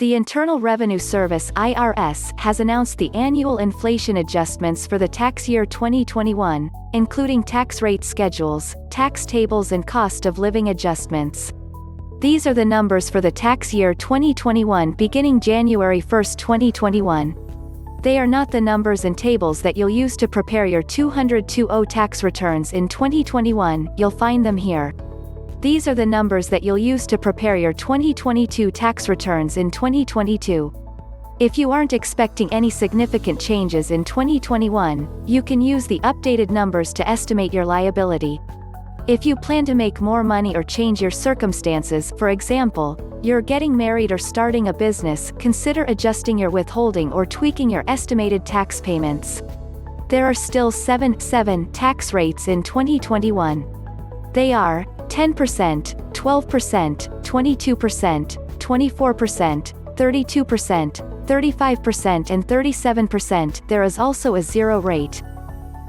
The Internal Revenue Service (IRS) has announced the annual inflation adjustments for the tax year 2021, including tax rate schedules, tax tables and cost of living adjustments. These are the numbers for the tax year 2021 beginning January 1, 2021. They are not the numbers and tables that you'll use to prepare your 202O tax returns in 2021, you'll find them here. These are the numbers that you'll use to prepare your 2022 tax returns in 2022. If you aren't expecting any significant changes in 2021, you can use the updated numbers to estimate your liability. If you plan to make more money or change your circumstances, for example, you're getting married or starting a business, consider adjusting your withholding or tweaking your estimated tax payments. There are still 7 tax rates in 2021. They are 10%, 12%, 22%, 24%, 32%, 35% and 37%. There is also a zero rate.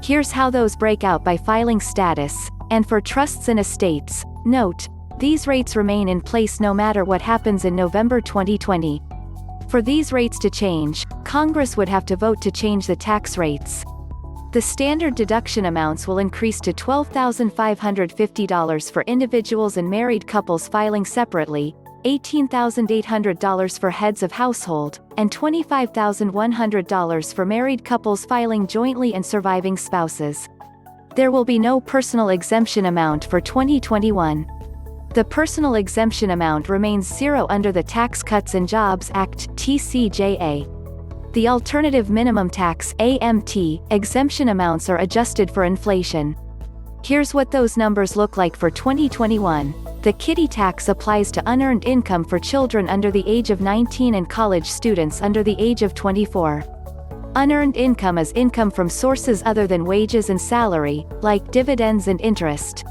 Here's how those break out by filing status. And for trusts and estates, note, these rates remain in place no matter what happens in November 2020. For these rates to change, Congress would have to vote to change the tax rates. The standard deduction amounts will increase to $12,550 for individuals and married couples filing separately, $18,800 for heads of household, and $25,100 for married couples filing jointly and surviving spouses. There will be no personal exemption amount for 2021. The personal exemption amount remains zero under the Tax Cuts and Jobs Act (TCJA). The alternative minimum tax (AMT) exemption amounts are adjusted for inflation. Here's what those numbers look like for 2021. The kiddie tax applies to unearned income for children under the age of 19 and college students under the age of 24. Unearned income is income from sources other than wages and salary, like dividends and interest.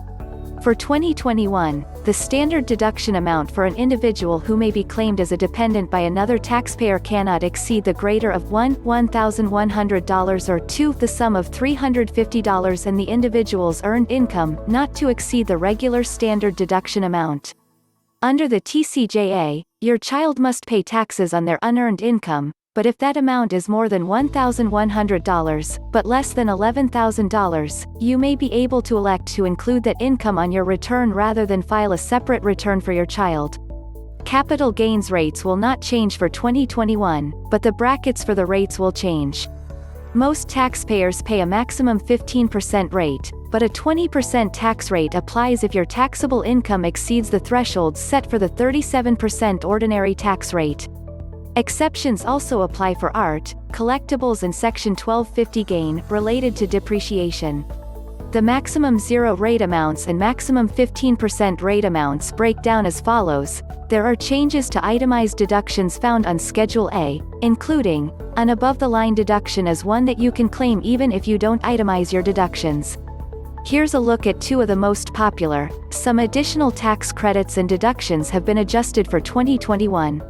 For 2021, the standard deduction amount for an individual who may be claimed as a dependent by another taxpayer cannot exceed the greater of $1,100 or 2 the sum of $350 and the individual's earned income, not to exceed the regular standard deduction amount. Under the TCJA, your child must pay taxes on their unearned income, but if that amount is more than $1,100, but less than $11,000, you may be able to elect to include that income on your return rather than file a separate return for your child. Capital gains rates will not change for 2021, but the brackets for the rates will change. Most taxpayers pay a maximum 15% rate, but a 20% tax rate applies if your taxable income exceeds the threshold set for the 37% ordinary tax rate. Exceptions also apply for art, collectibles and Section 1250 gain, related to depreciation. The maximum zero rate amounts and maximum 15% rate amounts break down as follows. There are changes to itemized deductions found on Schedule A, including, an above-the-line deduction is one that you can claim even if you don't itemize your deductions. Here's a look at two of the most popular. Some additional tax credits and deductions have been adjusted for 2021.